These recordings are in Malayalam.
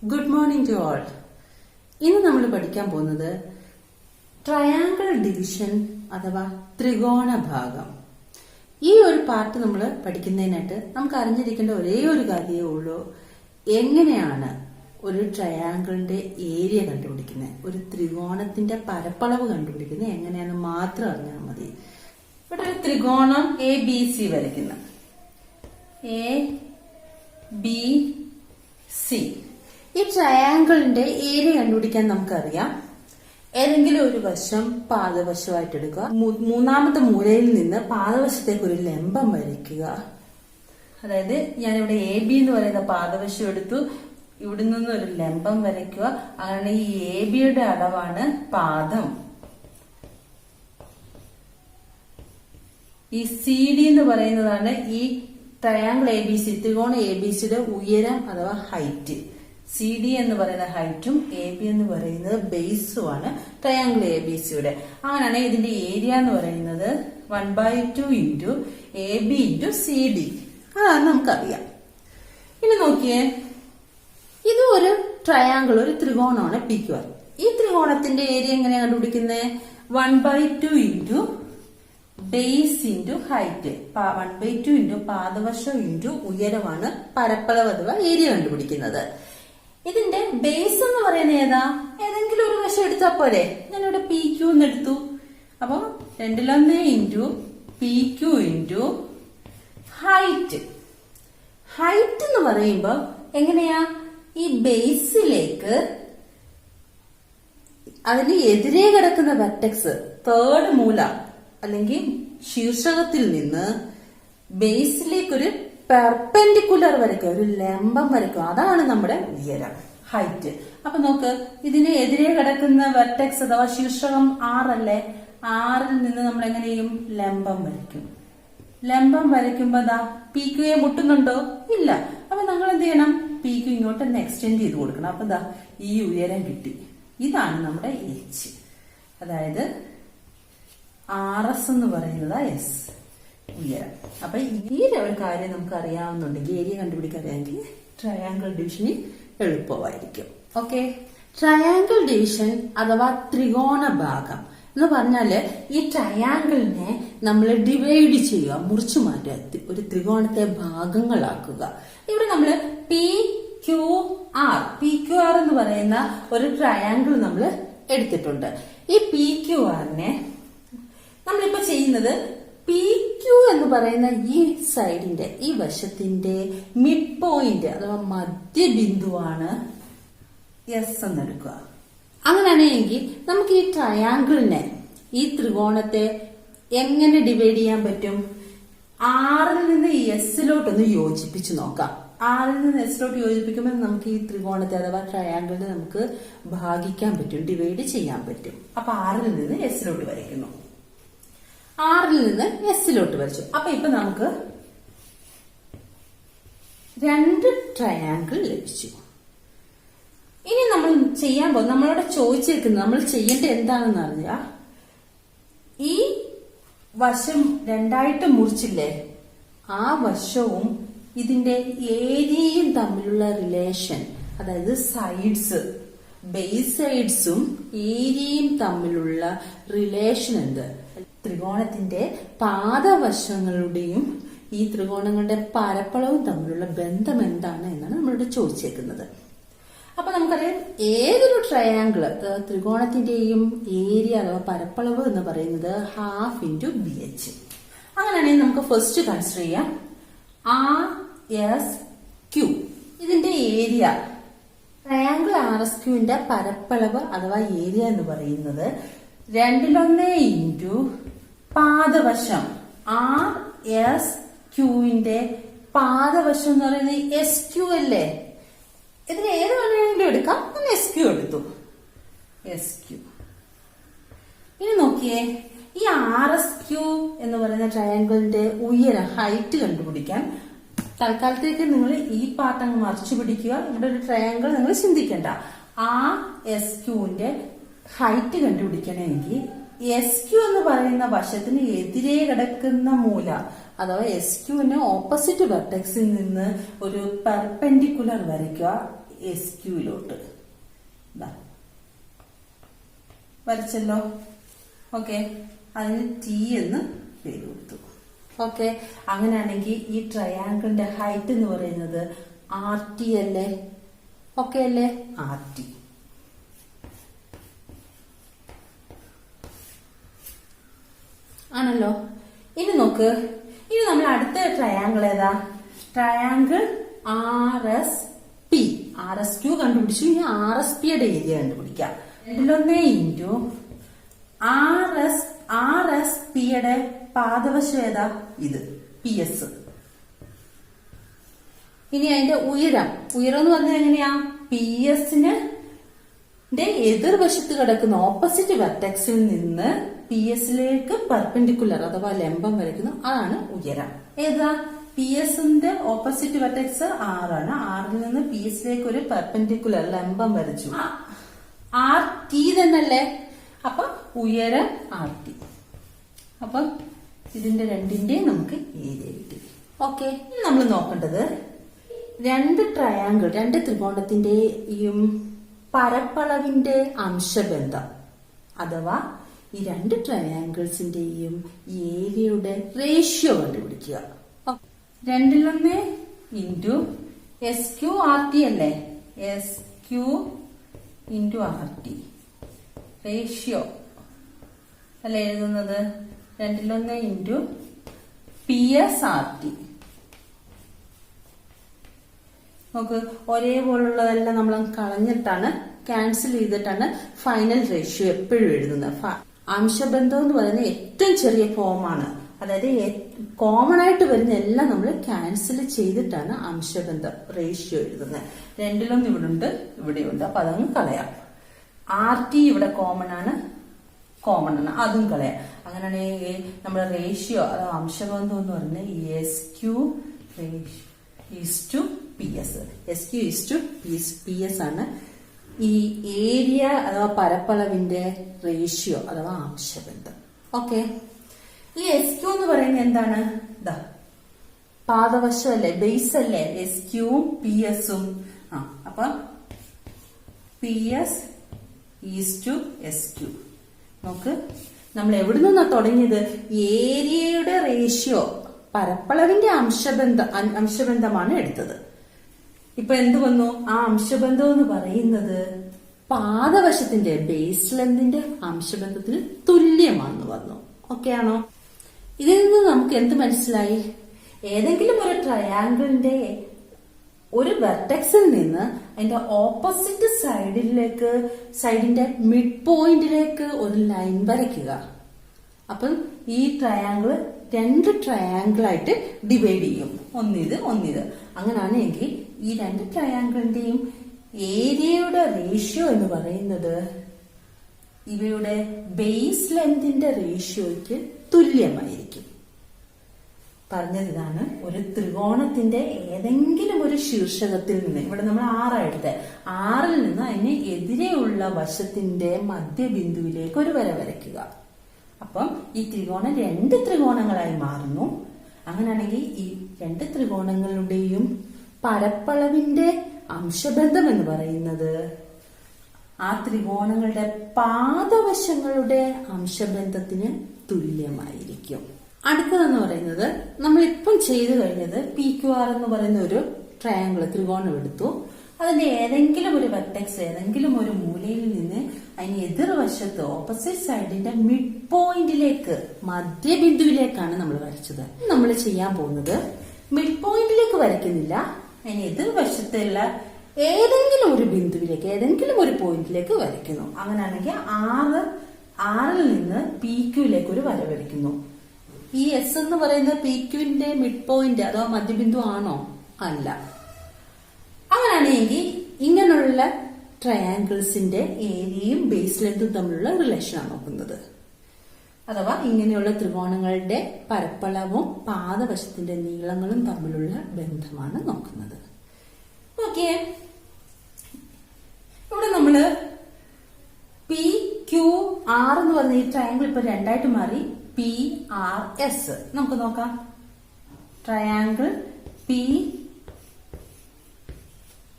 Good morning to all. ഇന്ന് നമ്മൾ പഠിക്കാൻ പോകുന്നത് ട്രയാങ്കിൾ ഡിവിഷൻ അഥവാ ത്രികോണ ഭാഗം. ഈ ഒരു പാർട്ട് നമ്മൾ പഠിക്കുന്നതിനായിട്ട് നമുക്ക് അറിഞ്ഞിരിക്കേണ്ട ഒരേ ഒരു കാര്യമേ ഉള്ളൂ, എങ്ങനെയാണ് ഒരു ട്രയാങ്കിളിന്റെ ഏരിയ കണ്ടുപിടിക്കുന്നത്, ഒരു ത്രികോണത്തിന്റെ പരപ്പളവ് കണ്ടുപിടിക്കുന്നത് എങ്ങനെയാണെന്ന് മാത്രം അറിഞ്ഞാൽ മതി. ഇവിടെ ഒരു ത്രികോണം എ ബി സി വരയ്ക്കുന്ന എ ബി സി. ഈ ട്രയാങ്കിളിന്റെ ഏരിയ കണ്ടുപിടിക്കാൻ നമുക്കറിയാം, ഏതെങ്കിലും ഒരു വശം പാദവശമായിട്ട് എടുക്കുക, മൂന്നാമത്തെ മൂലയിൽ നിന്ന് പാദവശത്തേക്ക് ഒരു ലംബം വരയ്ക്കുക. അതായത് ഞാനിവിടെ എ ബി എന്ന് പറയുന്ന പാദവശം എടുത്തു, ഇവിടെ നിന്ന് ഒരു ലംബം വരയ്ക്കുക. അങ്ങനെ ഈ എ ബിയുടെ അളവാണ് പാദം. ഈ സി ഡി എന്ന് പറയുന്നതാണ് ഈ ട്രയാങ്കിൾ എ ബി സി, ത്രികോണ എ ബി സിയുടെ ഉയരം അഥവാ ഹൈറ്റ്. സി ഡി എന്ന് പറയുന്ന ഹൈറ്റും എ ബി എന്ന് പറയുന്നത് ബേസുമാണ് ട്രയാങ്കിൾ എ ബി സിയുടെ. അങ്ങനെയാണ് ഇതിന്റെ ഏരിയ എന്ന് പറയുന്നത് 1/2 into A B into C D. അതാണ് നമുക്കറിയാം. ഇനി നോക്കിയേ, ഇത് ഒരു ട്രയാങ്കിൾ, ഒരു ത്രികോണമാണ് പി ക്യു ആർ. ഈ ത്രികോണത്തിന്റെ ഏരിയ എങ്ങനെയാണ് കണ്ടുപിടിക്കുന്നത്? 1/2 into base into height. 1/2 into പാദവശം ഇൻറ്റു ഉയരമാണ് പരപ്പളവ് അഥവാ ഏരിയ കണ്ടുപിടിക്കുന്നത്. ഇതിന്റെ ബേസ് എന്ന് പറയുന്നത് ഏതാ? ഏതെങ്കിലും ഒരു വശം എടുത്താൽ പോരെ. ഞാനിവിടെ പി ക്യൂ എന്ന് എടുത്തു. അപ്പൊ 2 into P Q into height. Height എന്ന് പറയുമ്പോ എങ്ങനെയാ? ഈ ബേസിലേക്ക് അതിന് എതിരെ കിടക്കുന്ന വെർട്ടെക്സ്, തേർഡ് മൂല അല്ലെങ്കിൽ ശീർഷകത്തിൽ നിന്ന് ബേസിലേക്കൊരു പെർപെൻഡിക്കുലർ വരയ്ക്കുക, ഒരു ലംബം വരയ്ക്കുക. അതാണ് നമ്മുടെ ഉയരം, ഹൈറ്റ്. അപ്പൊ നോക്ക്, ഇതിന് എതിരെ കിടക്കുന്ന വെർട്ടെക്സ് അഥവാ ശീർഷകം 6 അല്ലേ? 6ൽ നിന്ന് നമ്മൾ എങ്ങനെയും ലംബം വരയ്ക്കും. ലംബം വരയ്ക്കുമ്പോ ദാ പി ക്യു മുട്ടുന്നുണ്ടോ? ഇല്ല. അപ്പൊ നമ്മൾ എന്ത് ചെയ്യണം? പി ക്യു ഇങ്ങോട്ട് എക്സ്റ്റെൻഡ് ചെയ്ത് കൊടുക്കണം. അപ്പൊ ദാ ഈ ഉയരം കിട്ടി. ഇതാണ് നമ്മുടെ എച്ച്. അതായത് RS എന്ന് പറയുന്നത് എസ്, ഉയരം. അപ്പൊ ഈ ഒരു കാര്യം നമുക്ക് അറിയാവുന്നുണ്ടെങ്കിൽ, ഏരിയ കണ്ടുപിടിക്കാൻ അറിയാമെങ്കിൽ ട്രയാങ്കിൾ ഡിവിഷന് എളുപ്പമായിരിക്കും. ഓക്കെ, ട്രയാങ്കിൾ ഡിവിഷൻ അഥവാ ത്രികോണ ഭാഗം എന്ന് പറഞ്ഞാല് ഈ ട്രയാങ്കിളിനെ നമ്മൾ ഡിവൈഡ് ചെയ്യുക, മുറിച്ചു മാറ്റുക, ഒരു ത്രികോണത്തെ ഭാഗങ്ങളാക്കുക. ഇവിടെ നമ്മൾ പി ക്യു ആർ എന്ന് പറയുന്ന ഒരു ട്രയാങ്കിൾ നമ്മൾ എടുത്തിട്ടുണ്ട്. ഈ പി ക്യു ആറിനെ നമ്മളിപ്പോ ചെയ്യുന്നത്, പി ക്യു എന്ന് പറയുന്ന ഈ സൈഡിന്റെ, ഈ വശത്തിന്റെ മിഡ് പോയിന്റ് അഥവാ മധ്യബിന്ദുവാണ് എസ് എന്നെടുക്കുക. അങ്ങനെയാണെങ്കിൽ നമുക്ക് ഈ ട്രയാങ്കിളിനെ, ഈ ത്രികോണത്തെ എങ്ങനെ ഡിവൈഡ് ചെയ്യാൻ പറ്റും? 6ൽ നിന്ന് എസിലോട്ടൊന്ന് യോജിപ്പിച്ച് നോക്കാം. 6ൽ നിന്ന് എസിലോട്ട് യോജിപ്പിക്കുമ്പോൾ നമുക്ക് ഈ ത്രികോണത്തെ അഥവാ ട്രയാങ്കിളിനെ നമുക്ക് ഭാഗിക്കാൻ പറ്റും, ഡിവൈഡ് ചെയ്യാൻ പറ്റും. അപ്പൊ 6ൽ നിന്ന് എസിലോട്ട് വരയ്ക്കുന്നു, 6ൽ നിന്ന് എസിലോട്ട് വരച്ചു. അപ്പൊ ഇപ്പൊ നമുക്ക് 2 ട്രയാങ്കിൾ ലഭിച്ചു. ഇനി നമ്മൾ ചെയ്യാൻ പോകും, നമ്മളോട് ചോദിച്ചിരിക്കുന്നത്, നമ്മൾ ചെയ്യേണ്ടത് എന്താണെന്ന് അറിയാം. ഈ വശം 2ആയിട്ട് മുറിച്ചില്ലേ, ആ വശവും ഇതിന്റെ ഏരിയയും തമ്മിലുള്ള റിലേഷൻ, അതായത് സൈഡ്സ്, ബേസ് സൈഡ്സും ഏരിയയും തമ്മിലുള്ള റിലേഷൻ എന്ത്? ത്രികോണത്തിന്റെ പാദവശങ്ങളുടെയും ഈ ത്രികോണങ്ങളുടെ പരപ്പളവും തമ്മിലുള്ള ബന്ധം എന്താണ് എന്നാണ് നമ്മളോട് ചോദിച്ചേക്കുന്നത്. അപ്പൊ നമുക്കറിയാം, ഏതൊരു ട്രയാങ്കിള് ത്രികോണത്തിന്റെയും ഏരിയ അഥവാ പരപ്പളവ് എന്ന് പറയുന്നത് 1/2 ഇൻറ്റു ബി എച്ച്. അങ്ങനെയാണെങ്കിൽ നമുക്ക് ഫസ്റ്റ് കൺസിഡർ ചെയ്യാം RSQ. ഇതിന്റെ ഏരിയ, ട്രയാങ്കിൾ RSQന്റെ പരപ്പളവ് അഥവാ ഏരിയ എന്ന് പറയുന്നത് 2 ഇൻറ്റു പാദവശം. RSQന്റെ പാദവശം എന്ന് പറയുന്നത് SQ അല്ലേ? ഇതിന് ഏത് വേണമെങ്കിലും എടുക്കാം. ഞാൻ SQ എടുത്തു, SQ. ഇനി നോക്കിയേ, ഈ RSQ എന്ന് പറയുന്ന ട്രയാങ്കിളിന്റെ ഉയരം, ഹൈറ്റ് കണ്ടുപിടിക്കാൻ തൽക്കാലത്തേക്ക് നിങ്ങൾ ഈ പാർട്ട് അങ്ങ് മറിച്ചു പിടിക്കുക. ഇവിടെ ഒരു ട്രയാങ്കിൾ നിങ്ങൾ ചിന്തിക്കണ്ട. RSQന്റെ ഹൈറ്റ് കണ്ടുപിടിക്കണമെങ്കിൽ SQ എന്ന് പറയുന്ന വശത്തിന് എതിരെ കിടക്കുന്ന മൂല അഥവാ SQന് ഓപ്പോസിറ്റ് വെർട്ടെക്സിൽ നിന്ന് ഒരു പെർപെൻഡിക്കുലർ വരയ്ക്കുക. എസ് ക്യൂയിലോട്ട് വരച്ചല്ലോ. ഓക്കെ, അതിന് ടി എന്ന് പേര് കൊടുത്തു. ഓക്കെ, അങ്ങനെയാണെങ്കിൽ ഈ ട്രയാങ്കിളിന്റെ ഹൈറ്റ് എന്ന് പറയുന്നത് ആർ ടി അല്ലേ? ഓക്കെ അല്ലേ? R T. ആണല്ലോ. ഇനി നോക്ക്, ഇനി നമ്മൾ അടുത്ത ട്രയാങ്കിൾ ഏതാ? Triangle R S P. R S Q കണ്ടുപിടിച്ചു. ഇനി ആർ എസ് പിയുടെ ഏരിയ കണ്ടുപിടിക്കാം. 2 ഇൻറ്റു ആർ എസ് പിയുടെ പാദവശം ഏതാ? ഇത് പി എസ്. ഇനി അതിന്റെ ഉയരം എന്ന് പറഞ്ഞാൽ എങ്ങനെയാ? പി എസിന് എതിർവശത്ത് കിടക്കുന്ന ഓപ്പോസിറ്റ് വെർട്ടെക്സിൽ നിന്ന് പി എസിലേക്ക് പെർപെൻഡിക്കുലർ അഥവാ ലംബം വരയ്ക്കുന്നു. അതാണ് ഉയരം. ഏതാ? പി എസിന്റെ ഓപ്പോസിറ്റ് വെർട്ടെക്സ് ആറാണ്. ആറിൽ നിന്ന് പി എസിലേക്ക് ഒരു പെർപെൻഡിക്കുലർ ലംബം വരച്ചു. ആർ ടി തന്നല്ലേ? അപ്പൊ ഉയരം ആർ ടി. അപ്പൊ ഇതിന്റെ രണ്ടിന്റെയും നമുക്ക് ഏരിയ കിട്ടി. ഓക്കെ, നമ്മൾ നോക്കേണ്ടത് രണ്ട് ത്രികോണത്തിന്റെയും പരപ്പളവിന്റെ അംശബന്ധം അഥവാ ഈ രണ്ട് ട്രയാങ്കിൾസിന്റെയും ഏരിയയുടെ റേഷ്യോ കണ്ടുപിടിക്കുക. 2 into S Q R T അല്ലേ? S Q into R T ratio അല്ലേ എഴുതുന്നത്? 2 into P S R T. നമുക്ക് ഒരേപോലുള്ളതെല്ലാം നമ്മൾ കളഞ്ഞിട്ടാണ്, ക്യാൻസൽ ചെയ്തിട്ടാണ് ഫൈനൽ റേഷ്യോ എപ്പോഴും എഴുതുന്നത്. അംശബന്ധം എന്ന് പറയുന്നത് ഏറ്റവും ചെറിയ ഫോമാണ്. അതായത് കോമൺ ആയിട്ട് വരുന്ന എല്ലാം നമ്മൾ ക്യാൻസൽ ചെയ്തിട്ടാണ് അംശബന്ധം റേഷ്യോ എഴുതുന്നത്. 2 ഇവിടെയുണ്ട്. അപ്പൊ അതങ്ങ് കളയാം. ആർ ടി ഇവിടെ കോമൺ ആണ്, അതും കളയാം. അങ്ങനെയാണെങ്കിൽ നമ്മുടെ റേഷ്യോ അഥവാ അംശബന്ധം എന്ന് പറയുന്നത് S Q is to P S. S Q is to P S ആണ് ഈ ഏരിയ അഥവാ പരപ്പളവിന്റെ റേഷ്യോ അഥവാ അംശബന്ധം. ഓക്കെ, ഈ എസ് ക്യൂ എന്ന് പറയുന്നത് എന്താണ്? പാദവശം അല്ലേ, ബേസ് അല്ലേ? എസ് ക്യൂവും പി എസും. അപ്പൊ P S is to S Q. നോക്ക്, നമ്മൾ എവിടെ നിന്നാ തുടങ്ങിയത്? ഏരിയയുടെ റേഷ്യോ, പരപ്പളവിന്റെ അംശബന്ധമാണ് എടുത്തത്. ഇപ്പൊ എന്ത് വന്നു? ആ അംശബന്ധം എന്ന് പറയുന്നത് പാദവശത്തിന്റെ ബേസ് ലെന്തിന്റെ അംശബന്ധത്തിന് തുല്യമാണെന്ന് വന്നു. ഓക്കെ ആണോ? ഇതിൽ നിന്ന് നമുക്ക് എന്ത് മനസ്സിലായി? ഏതെങ്കിലും ഒരു ട്രയാങ്കിളിന്റെ ഒരു വെർട്ടെക്സിൽ നിന്ന് അതിന്റെ ഓപ്പോസിറ്റ് സൈഡിന്റെ മിഡ് പോയിന്റിലേക്ക് ഒരു ലൈൻ വരയ്ക്കുക. അപ്പം ഈ ട്രയാങ്കിൾ 2 ട്രയാങ്കിളായിട്ട് ഡിവൈഡ് ചെയ്യും. ഒന്നിത്. അങ്ങനെയാണെങ്കിൽ ഈ 2 ട്രയാങ്കിളിന്റെയും ഏരിയയുടെ റേഷ്യോ എന്ന് പറയുന്നത് ഇവയുടെ ബേസ് ലെന്തിന്റെ റേഷ്യോയ്ക്ക് തുല്യമായിരിക്കും. പറഞ്ഞതിതാണ്, ഒരു ത്രികോണത്തിന്റെ ഏതെങ്കിലും ഒരു ശീർഷകത്തിൽ നിന്ന്, ഇവിടെ നമ്മൾ 6 എടുത്തത്, 6ൽ നിന്ന് അതിന് എതിരെയുള്ള വശത്തിന്റെ മധ്യബിന്ദുവിലേക്ക് ഒരു വര വരയ്ക്കുക. അപ്പം ഈ ത്രികോണം 2 ത്രികോണങ്ങളായി മാറുന്നു. അങ്ങനെയാണെങ്കിൽ ഈ 2 ത്രികോണങ്ങളുടെയും പരപ്പളവിന്റെ അംശബന്ധം എന്ന് പറയുന്നത് ആ ത്രികോണങ്ങളുടെ പാദവശങ്ങളുടെ അംശബന്ധത്തിന് തുല്യമായിരിക്കും. അടുത്തതെന്ന് പറയുന്നത് നമ്മളിപ്പം ചെയ്തു കഴിഞ്ഞത് പി ക്യു ആർ എന്ന് പറയുന്ന ഒരു ത്രികോണം എടുത്തു. അതിന്റെ ഏതെങ്കിലും ഒരു വെർട്ടെക്സ് ഏതെങ്കിലും ഒരു മൂലയിൽ നിന്ന് അതിന് എതിർവശത്ത് ഓപ്പോസിറ്റ് സൈഡിന്റെ മിഡ് പോയിന്റിലേക്ക്, മധ്യബിന്ദുവിലേക്കാണ് നമ്മൾ വരച്ചത്. നമ്മൾ ചെയ്യാൻ പോകുന്നത് മിഡ് പോയിന്റിലേക്ക് വരയ്ക്കുന്നില്ല, അതിന് എതിർവശത്തുള്ള ഏതെങ്കിലും ഒരു ബിന്ദുവിലേക്ക്, ഏതെങ്കിലും ഒരു പോയിന്റിലേക്ക് വരയ്ക്കുന്നു. അങ്ങനെയാണെങ്കിൽ 6ൽ നിന്ന് പി ക്യൂയിലേക്ക് ഒരു വര വരയ്ക്കുന്നു. ഈ എസ് എന്ന് പറയുന്നത് പി ക്യൂവിന്റെ മിഡ് പോയിന്റ് അഥവാ മധ്യബിന്ദു ആണോ? അല്ല. അങ്ങനെയാണെങ്കിൽ ഇങ്ങനെയുള്ള ട്രയാങ്കിൾസിന്റെ ഏരിയയും ബേസ് ലെങ്തും തമ്മിലുള്ള റിലേഷനാണ് നോക്കുന്നത്. അഥവാ ഇങ്ങനെയുള്ള ത്രികോണങ്ങളുടെ പരപ്പളവും പാദവശത്തിന്റെ നീളങ്ങളും തമ്മിലുള്ള ബന്ധമാണ് നോക്കുന്നത്. ഓക്കെ, ഇവിടെ നമ്മള് പി ക്യു ആർ എന്ന് പറഞ്ഞ ഈ ട്രയാങ്കിൾ ഇപ്പൊ 2ആയിട്ട് മാറി. പി ആർ എസ് നമുക്ക് നോക്കാം. Triangle P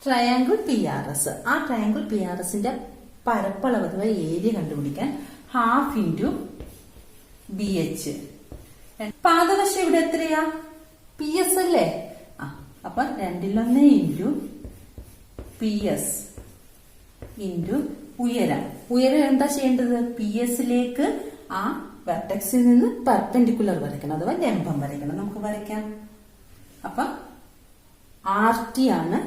triangle PRS. ആ ട്രയാങ്കിൾ PRSന്റെ പരപ്പളവ് അഥവാ ഏരിയ കണ്ടുപിടിക്കാൻ ഹാഫ് ഇൻറ്റു BH. പാദവശം ഇവിടെ എത്രയാ? PS അല്ലേ? അപ്പൊ 2/1 ഇൻറ്റു PS ഇൻറ്റു ഉയരം. ഉയരം എന്താ ചെയ്യേണ്ടത്? PS-ലേക്ക് ആ വെർട്ടെക്സിൽ നിന്ന് പെർപെൻഡിക്കുലർ വരയ്ക്കണം, അഥവാ ലംബം വരയ്ക്കണം. നമുക്ക് വരയ്ക്കാം. അപ്പൊ RT ആണ്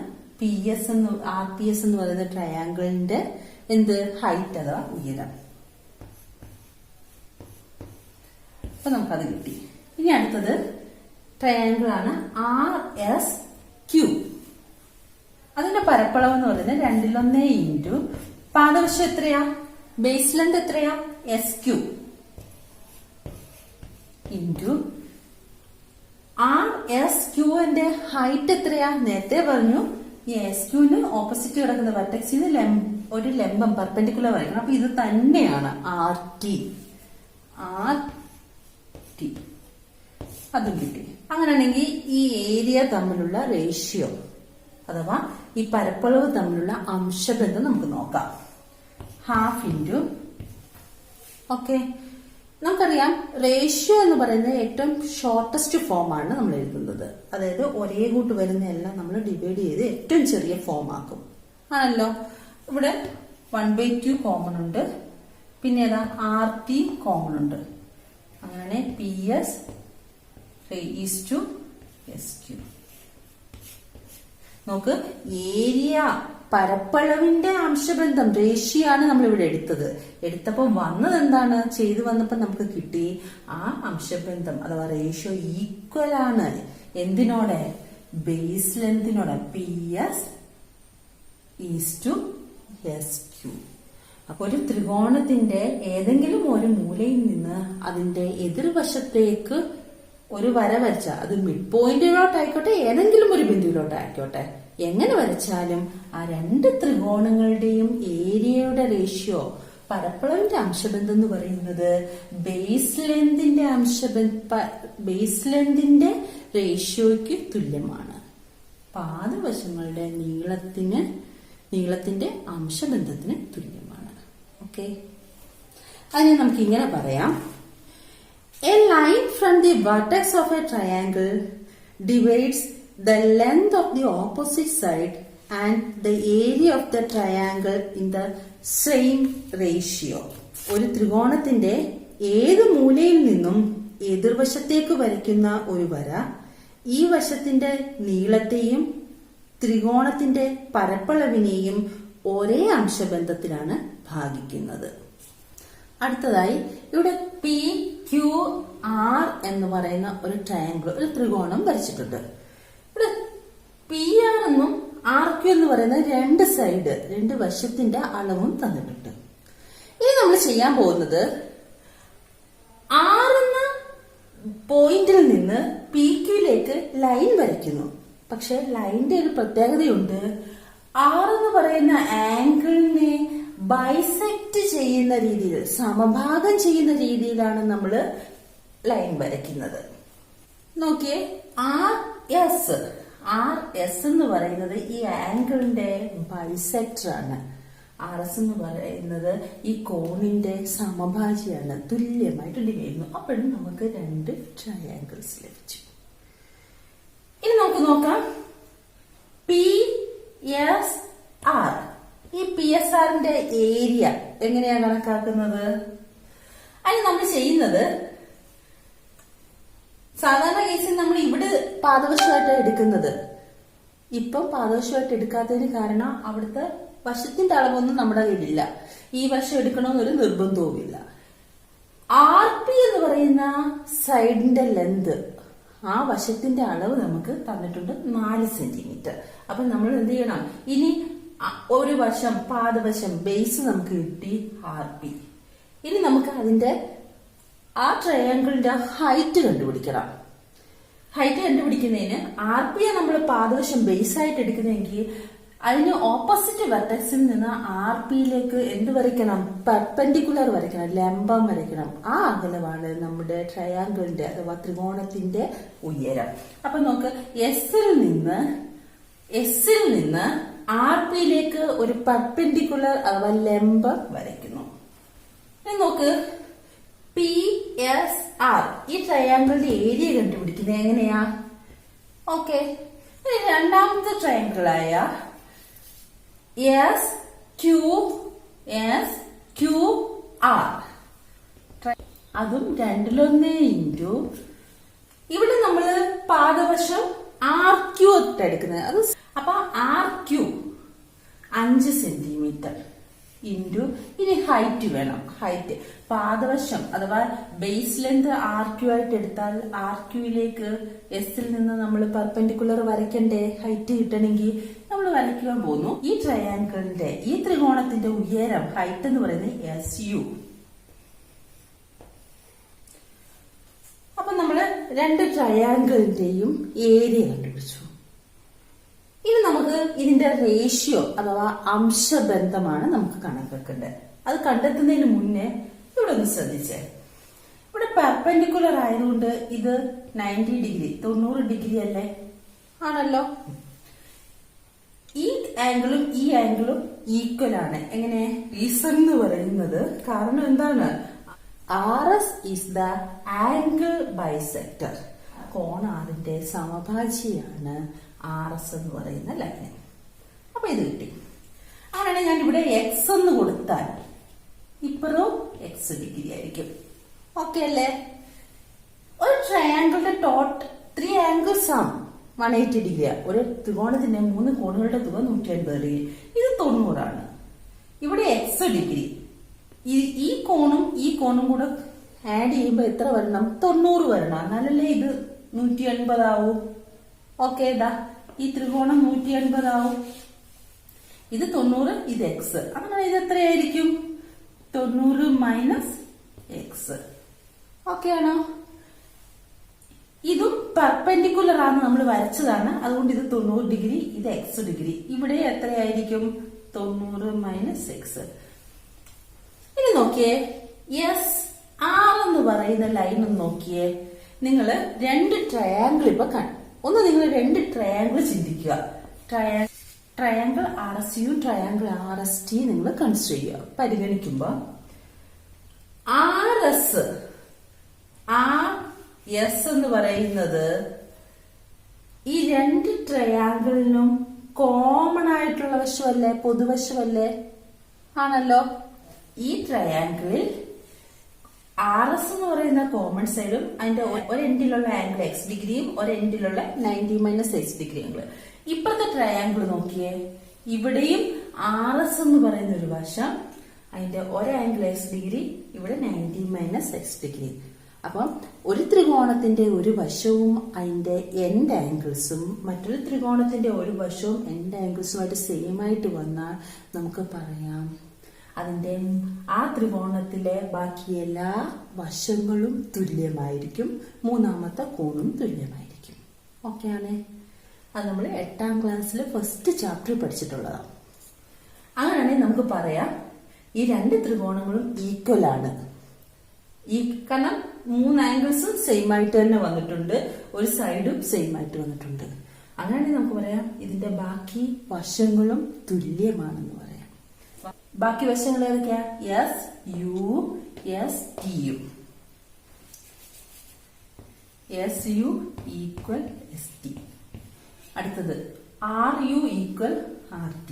RPS എന്ന് പറയുന്ന ട്രയാങ്കിളിന്റെ എന്ത് ഹൈറ്റ് അഥവാ ഉയരം. അപ്പൊ നമുക്കത് കിട്ടി. ഇനി അടുത്തത് ട്രയാങ്കിൾ ആണ് RSQ. അതിന്റെ പരപ്പളവ് എന്ന് പറയുന്നത് 2/1 ഇൻറ്റു പാദവശം എത്രയാ? ബേസ് ലെങ്ത് എത്രയാ? SQ ഇൻറ്റു RSQന്റെ ഹൈറ്റ് എത്രയാ? നേരത്തെ പറഞ്ഞു ഈ SQന് ഓപ്പോസിറ്റ് കിടക്കുന്ന വെർട്ടെക്സിന് ഒരു ലംബം പെർപെൻഡിക്കുലർ വരയ്ക്കണം. അപ്പൊ ഇത് തന്നെയാണ് RT. അതും കിട്ടി. അങ്ങനെയാണെങ്കിൽ ഈ ഏരിയ തമ്മിലുള്ള റേഷ്യോ അഥവാ ഈ പരപ്പളവ് തമ്മിലുള്ള അംശബന്ധം നമുക്ക് നോക്കാം. Half into okay. നമുക്കറിയാം റേഷ്യോ എന്ന് പറയുന്നത് ഏറ്റവും ഷോർട്ടസ്റ്റ് ഫോം ആണ് നമ്മൾ എഴുതുന്നത്. അതായത് ഒരേ കൂട്ട് വരുന്ന എല്ലാം നമ്മൾ ഡിവൈഡ് ചെയ്ത് ഏറ്റവും ചെറിയ ഫോം ആക്കും ആണല്ലോ. ഇവിടെ 1/2 കോമൺ ഉണ്ട്, പിന്നെ ഏതാ RT കോമൺ ഉണ്ട്. അങ്ങനെ PS raised to SQ. നോക്ക്, ഏരിയ പരപ്പളവിന്റെ അംശബന്ധം റേഷ്യോ ആണ് നമ്മൾ ഇവിടെ എടുത്തപ്പോൾ വന്നത് എന്താണ്? ചെയ്തു വന്നപ്പോൾ നമുക്ക് കിട്ടി ആ അംശബന്ധം അഥവാ റേഷ്യോ ഈക്വൽ ആണ് എന്തിനോടെ? ബേസ് ലെങ്തിനോടെ. PS SQ. അപ്പൊ ഒരു ത്രികോണത്തിന്റെ ഏതെങ്കിലും ഒരു മൂലയിൽ നിന്ന് അതിന്റെ എതിർവശത്തേക്ക് ഒരു വര വരച്ച അത് മിഡ് പോയിന്റിലോട്ടായിക്കോട്ടെ ഏതെങ്കിലും ഒരു ബിന്ദുവിലോട്ടായിക്കോട്ടെ, എങ്ങനെ വരച്ചാലും ആ രണ്ട് ത്രികോണങ്ങളുടെയും ഏരിയയുടെ റേഷ്യോ പരപ്പളവിന്റെ അംശബന്ധം എന്ന് പറയുന്നത് ബേസ് ലെങ്തിന്റെ റേഷ്യോയ്ക്ക് തുല്യമാണ്. പാദവശങ്ങളുടെ നീളത്തിന്റെ അംശബന്ധത്തിന് തുല്യമാണ്. ഓക്കെ, അതിനെ നമുക്ക് ഇങ്ങനെ പറയാം. A line from the vertex of a triangle divides the length of the opposite side and the area of the triangle in the same ratio. ഒരു ത്രികോണത്തിന്റെ ഏത് മൂലയിൽ നിന്നും എതിർവശത്തേക്ക് വരയ്ക്കുന്ന ഒരു വര ഈ വശത്തിന്റെ നീളത്തെയും ത്രികോണത്തിന്റെ പരപ്പളവിനെയും ഒരേ അംശബന്ധത്തിലാണ് ഭാഗിക്കുന്നത്. അടുത്തതായി ഇവിടെ PQR എന്ന് പറയുന്ന ഒരു ട്രയാങ്കിൾ, ഒരു ത്രികോണം വരച്ചിട്ടുണ്ട്. ഇവിടെ PR എന്നും RQ എന്ന് പറയുന്ന രണ്ട് വശത്തിന്റെ അളവും തന്നിട്ടുണ്ട്. ഇനി നമ്മൾ ചെയ്യാൻ പോകുന്നത് R എന്ന പോയിന്റിൽ നിന്ന് PQയിലേക്ക് ലൈൻ വരയ്ക്കുന്നു. പക്ഷെ ലൈനിന്റെ ഒരു പ്രത്യേകതയുണ്ട്. R എന്ന് പറയുന്ന ആംഗിളിനെ ബൈസെക്ട് ചെയ്യുന്ന രീതിയിൽ, സമഭാഗം ചെയ്യുന്ന രീതിയിലാണ് നമ്മൾ ലൈൻ വരയ്ക്കുന്നത്. നോക്കിയേ, RS എന്ന് പറയുന്നത് ഈ ആംഗിളിന്റെ ബൈസെക്ടർ ആണ്. RS എന്ന് പറയുന്നത് ഈ കോണിന്റെ സമഭാജിയാണ്, തുല്യമായിട്ട് ഡിവൈഡ് ചെയ്യുന്നു. അപ്പോഴും നമുക്ക് രണ്ട് ട്രയാങ്കിൾസ് ലഭിച്ചു. ഇനി നമുക്ക് നോക്കാം PSR. ഈ PSRന്റെ ഏരിയ എങ്ങനെയാണ് കണക്കാക്കുന്നത്? അതിന് നമ്മൾ ചെയ്യുന്നത്, സാധാരണ കേസിൽ നമ്മൾ ഇവിടെ പാദവശമായിട്ട് എടുക്കുന്നത്. ഇപ്പം പാദവശമായിട്ട് എടുക്കാത്തതിന് കാരണം അവിടുത്തെ വശത്തിന്റെ അളവൊന്നും നമ്മുടെ കയ്യിലില്ല. ഈ വശം എടുക്കണമെന്നൊരു നിർബന്ധവുമില്ല. RP എന്ന് പറയുന്ന സൈഡിന്റെ ലെന്ത്, ആ വശത്തിന്റെ അളവ് നമുക്ക് തന്നിട്ടുണ്ട് 4 സെന്റിമീറ്റർ. അപ്പൊ നമ്മൾ എന്ത് ചെയ്യണം? ഇനി ഒരു വശം, പാദവശം, ബേസ് നമുക്ക് കിട്ടി RP. ഇനി നമുക്ക് അതിന്റെ ആ ട്രയാങ്കിളിന്റെ ഹൈറ്റ് കണ്ടുപിടിക്കണം. ഹൈറ്റ് കണ്ടുപിടിക്കുന്നതിന് RPയെ നമ്മൾ പാദവശം ബേസ് ആയിട്ട് എടുക്കുന്നെങ്കിൽ അതിന് ഓപ്പോസിറ്റ് വെർട്ടെക്സിൽ നിന്ന് RPയിലേക്ക് എന്ത് വരയ്ക്കണം? പെർപെൻഡിക്കുലർ വരയ്ക്കണം, ലംബം വരയ്ക്കണം. ആ അകലമാണ് നമ്മുടെ ട്രയാങ്കിളിന്റെ അഥവാ ത്രികോണത്തിന്റെ ഉയരം. അപ്പൊ നോക്ക്, എസിൽ നിന്ന് ആർ പിയിലേക്ക് ഒരു പെർപെൻഡിക്കുലർ അഥവാ ലംബം വരയ്ക്കുന്നു. ഇനി നോക്ക്, പി എസ് ആർ ഈ ട്രയാങ്കിളിന്റെ ഏരിയ കണ്ടുപിടിക്കുന്നത് എങ്ങനെയാ? ഓക്കെ, രണ്ടാമത്തെ ട്രയാങ്കിളായ എസ് ക്യു ആർ അതും 2 ഇൻറ്റു ഇവിടെ നമ്മള് പാദവശം ആർ ക്യൂ എടുക്കുന്നത്. അത് അപ്പൊ ആർ ക്യൂ 5 സെന്റിമീറ്റർ ഇൻറ്റു ഇനി ഹൈറ്റ് വേണം. ഹൈറ്റ് പാദവശം അഥവാ ബേസ് ലെന്ത് ആർ ക്യൂ ആയിട്ട് എടുത്താൽ ആർ ക്യൂയിലേക്ക് എസിൽ നിന്ന് നമ്മൾ പെർപെൻഡിക്കുലർ വരയ്ക്കണ്ടേ? ഹൈറ്റ് കിട്ടണമെങ്കിൽ നമ്മൾ വരയ്ക്കുവാൻ പോകുന്നു. ഈ ട്രയാങ്കിളിന്റെ ഈ ത്രികോണത്തിന്റെ ഉയരം ഹൈറ്റ് എന്ന് പറയുന്നത് SU. അപ്പൊ നമ്മള് 2 ട്രയാങ്കിളിന്റെയും ഏരിയ കണ്ടുപിടിച്ചു. ഇനി നമുക്ക് ഇതിന്റെ റേഷ്യോ അഥവാ അംശബന്ധമാണ് നമുക്ക് കണക്കെടുക്കേണ്ടത്. അത് കണ്ടെത്തുന്നതിന് മുന്നേ ഇവിടെ ഒന്ന് ശ്രദ്ധിച്ചേ. ഇവിടെ പെർപെൻഡിക്കുലർ ആയതുകൊണ്ട് ഇത് 90 ഡിഗ്രി 90 ഡിഗ്രി അല്ലേ? ആണല്ലോ. ഈ ആംഗിളും ഈ ആംഗിളും ഈക്വൽ ആണ്. എങ്ങനെ? റീസൺ എന്ന് പറയുന്നത് കാരണം എന്താണ്? RS is the angle bisector. കോൺ ആറിന്റെ സമഭാജിയാണ് RS എന്ന് പറയുന്ന ലൈൻ. അപ്പൊ ഇത് കിട്ടി. അങ്ങനെയാണെങ്കിൽ ഞാൻ ഇവിടെ X എന്ന് കൊടുത്താൽ ഇപ്പുറവും X ഡിഗ്രി ആയിരിക്കും. ഓക്കെ അല്ലേ? ഒരു ട്രയാങ്കിളിന്റെ 3 ആംഗിൾസ് ആണ് 180 ഡിഗ്രി. ഒരു ത്രികോണത്തിന്റെ 3 കോണുകളുടെ തുക 180 ഡിഗ്രി. ഇത് 90 ആണ്. ഇവിടെ X ഡിഗ്രി. ഈ കോണും കൂടെ ആഡ് ചെയ്യുമ്പോ എത്ര വരണം? 90 വരണം. എന്നാലല്ലേ ഇത് 180 ആവൂ. ഓക്കെ, ഇതാ ഈ ത്രികോണം 180 ആവും. ഇത് 90, ഇത് X. അങ്ങനെ ഇത് എത്രയായിരിക്കും? 90 മൈനസ് X. ഓക്കെ ആണോ? ഇതും പെർപെൻഡിക്കുലർ ആണ്, നമ്മൾ വരച്ചതാണ്. അതുകൊണ്ട് ഇത് 90 ഡിഗ്രി, ഇത് X ഡിഗ്രി. ഇവിടെ എത്രയായിരിക്കും? 90 മൈനസ് X. ഇനി നോക്കിയേ, SR എന്ന് പറയുന്ന ലൈൻ ഒന്ന് നോക്കിയേ. നിങ്ങള് 2 ട്രയാങ്കിൾ ഇപ്പൊ ഒന്ന് നിങ്ങൾ 2 ട്രയാങ്കിൾ ചിന്തിക്കുക. ട്രയാങ്കിൾ RSU, ട്രയാങ്കിൾ RST നിങ്ങൾ കൺസിഡർ ചെയ്യുക. പരിഗണിക്കുമ്പോ RS എന്ന് പറയുന്നത് ഈ 2 ട്രയാങ്കിളിനും കോമൺ ആയിട്ടുള്ള വശമല്ലേ? പൊതുവശമല്ലേ? ആണല്ലോ. ഈ ട്രയാങ്കിളിൽ RS എന്ന് പറയുന്ന കോമൺ സൈഡും അതിന്റെ ഒരു എൻഡിലുള്ള ആംഗിൾ X ഡിഗ്രിയും ഒരു എൻഡിലുള്ള 90 മൈനസ് X ഡിഗ്രി ആംഗിൾ. ഇപ്പുറത്തെ ട്രയാങ്കിൾ നോക്കിയേ. ഇവിടെയും RS എന്ന് പറയുന്ന ഒരു വശം, അതിന്റെ ഒരു ആംഗിൾ X ഡിഗ്രി, ഇവിടെ 90 മൈനസ് X ഡിഗ്രി. അപ്പം ഒരു ത്രികോണത്തിന്റെ ഒരു വശവും അതിന്റെ എൻഡ് ആംഗിൾസും മറ്റൊരു ത്രികോണത്തിന്റെ ഒരു വശവും എൻഡ് ആംഗിൾസുമായിട്ട് സെയിം ആയിട്ട് വന്നാൽ നമുക്ക് പറയാം അതിന്റെ ആ ത്രികോണത്തിലെ ബാക്കി എല്ലാ വശങ്ങളും തുല്യമായിരിക്കും, മൂന്നാമത്തെ കോണും തുല്യമായിരിക്കും. ഓക്കെ ആണേ? അത് നമ്മൾ 8ാം ക്ലാസ്സിൽ ഫസ്റ്റ് ചാപ്റ്റർ പഠിച്ചിട്ടുള്ളതാണ്. അങ്ങനെയാണെങ്കിൽ നമുക്ക് പറയാം ഈ 2 ത്രികോണങ്ങളും ഈക്വൽ ആണ്. കാരണം 3 ആംഗിൾസും സെയിം ആയിട്ട് തന്നെ വന്നിട്ടുണ്ട്, ഒരു സൈഡും സെയിം ആയിട്ട് വന്നിട്ടുണ്ട്. അങ്ങനെയാണെങ്കിൽ നമുക്ക് പറയാം ഇതിന്റെ ബാക്കി വശങ്ങളും തുല്യമാണെന്ന് പറയാം. ബാക്കി വശങ്ങൾ ഏതൊക്കെയാ? SU, STU. SU equal ST. അടുത്തത് RU equal RT.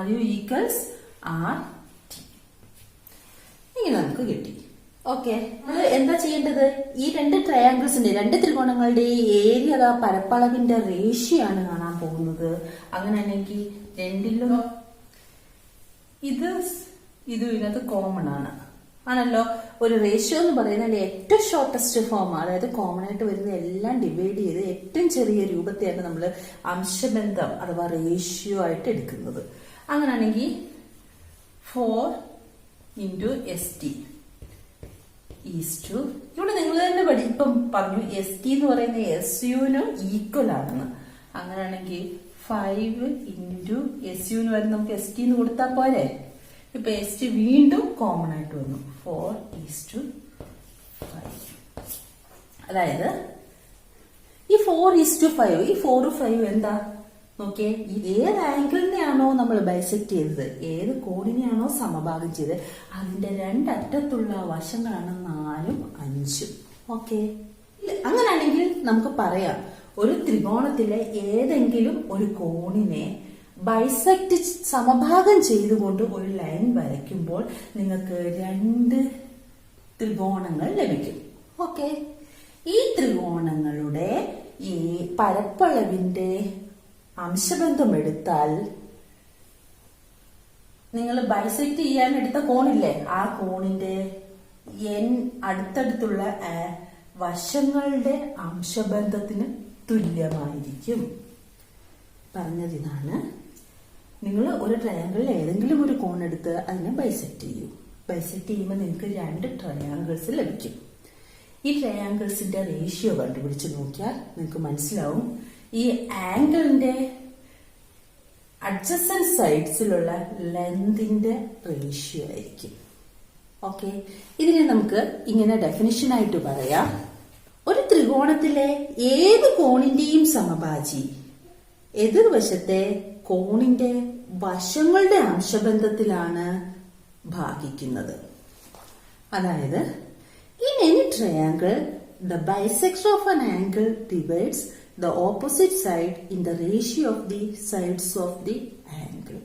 RU equals RT. ഇങ്ങനെ നമുക്ക് കിട്ടി. ഓക്കെ, നമ്മൾ എന്താ ചെയ്യേണ്ടത്? ഈ 2 ട്രയാങ്കിൾസിന്റെ 2 ത്രികോണങ്ങളുടെ ഏരിയ അതാ പരപ്പളവിന്റെ റേഷ്യോ ആണ് കാണാൻ പോകുന്നത്. അങ്ങനെയാണെങ്കിൽ 2ലും ഇതിനകത്ത് കോമൺ ആണല്ലോ. ഒരു റേഷ്യോ എന്ന് പറയുന്നത് ഏറ്റവും ഷോർട്ടസ്റ്റ് ഫോം, അതായത് കോമൺ ആയിട്ട് വരുന്ന എല്ലാം ഡിവൈഡ് ചെയ്ത് ഏറ്റവും ചെറിയ രൂപത്തെയാണ് നമ്മൾ അംശബന്ധം അഥവാ റേഷ്യോ ആയിട്ട് എടുക്കുന്നത്. അങ്ങനെയാണെങ്കിൽ 4 ഇൻറ്റു ST ഈസ്റ്റു. ഇവിടെ നിങ്ങൾ തന്നെ ഇപ്പം പറഞ്ഞു ST എന്ന് പറയുന്ന SUവിന് ഈക്വൽ ആണെന്ന്. അങ്ങനെയാണെങ്കിൽ 5 ഇൻറ്റു SUവിന് വരെ നമുക്ക് ST എന്ന് കൊടുത്താൽ പോരെ? ഇപ്പൊ ST വീണ്ടും കോമൺ ആയിട്ട് വന്നു. 4:5. അതായത് ഈ 4:5, ഈ 4:5 എന്താ നോക്കിയേ, ഏത് ആംഗിളിനെയാണോ നമ്മൾ ബൈസെക്ട് ചെയ്തത്, ഏത് കോണിനെയാണോ സമഭാഗം ചെയ്തത്, അതിന്റെ രണ്ടറ്റത്തുള്ള വശങ്ങളാണ് 4ഉം 5ഉം. ഓക്കെ, അങ്ങനെയാണെങ്കിൽ നമുക്ക് പറയാം, ഒരു ത്രികോണത്തിലെ ഏതെങ്കിലും ഒരു കോണിനെ ബൈസെക്ട് സമഭാഗം ചെയ്തുകൊണ്ട് ഒരു ലൈൻ വരയ്ക്കുമ്പോൾ നിങ്ങൾക്ക് 2 ത്രികോണങ്ങൾ ലഭിക്കും. ഓക്കെ, ഈ ത്രികോണങ്ങളുടെ ഈ പരപ്പളവിന്റെ അംശബന്ധം എടുത്താൽ നിങ്ങൾ ബൈസെക്ട് ചെയ്യാൻ എടുത്ത കോണില്ലേ, ആ കോണിന്റെ അടുത്തടുത്തുള്ള വശങ്ങളുടെ അംശബന്ധത്തിന് തുല്യമായിരിക്കും. പറഞ്ഞതിതാണ്, നിങ്ങൾ ഒരു ട്രയാങ്കിളിൽ ഏതെങ്കിലും ഒരു കോൺ എടുത്ത് അതിനെ ബൈസെക്ട് ചെയ്യൂ. ബൈസെക്ട് ചെയ്യുമ്പോൾ നിങ്ങൾക്ക് 2 ട്രയാങ്കിൾസ് ലഭിക്കും. ഈ ട്രയാങ്കിൾസിന്റെ റേഷ്യോ കണ്ടുപിടിച്ച് നോക്കിയാൽ നിങ്ങൾക്ക് മനസ്സിലാവും ഈ ആംഗിളിന്റെ അഡ്ജസന്റ് സൈഡ്സിലുള്ള ലെന്തിന്റെ റേഷ്യോ ആയിരിക്കും. ഓക്കെ, ഇതിനെ നമുക്ക് ഇങ്ങനെ ഡെഫിനിഷൻ ആയിട്ട് പറയാം. ഒരു ത്രികോണത്തിലെ ഏത് കോണിന്റെയും സമഭാജി എതിർവശത്തെ കോണിന്റെ വശങ്ങളുടെ അംശബന്ധത്തിലാണ് ഭാഗിക്കുന്നത്. അതായത് in any triangle the bisector of an angle divides the opposite side in the ratio of the sides of the angle.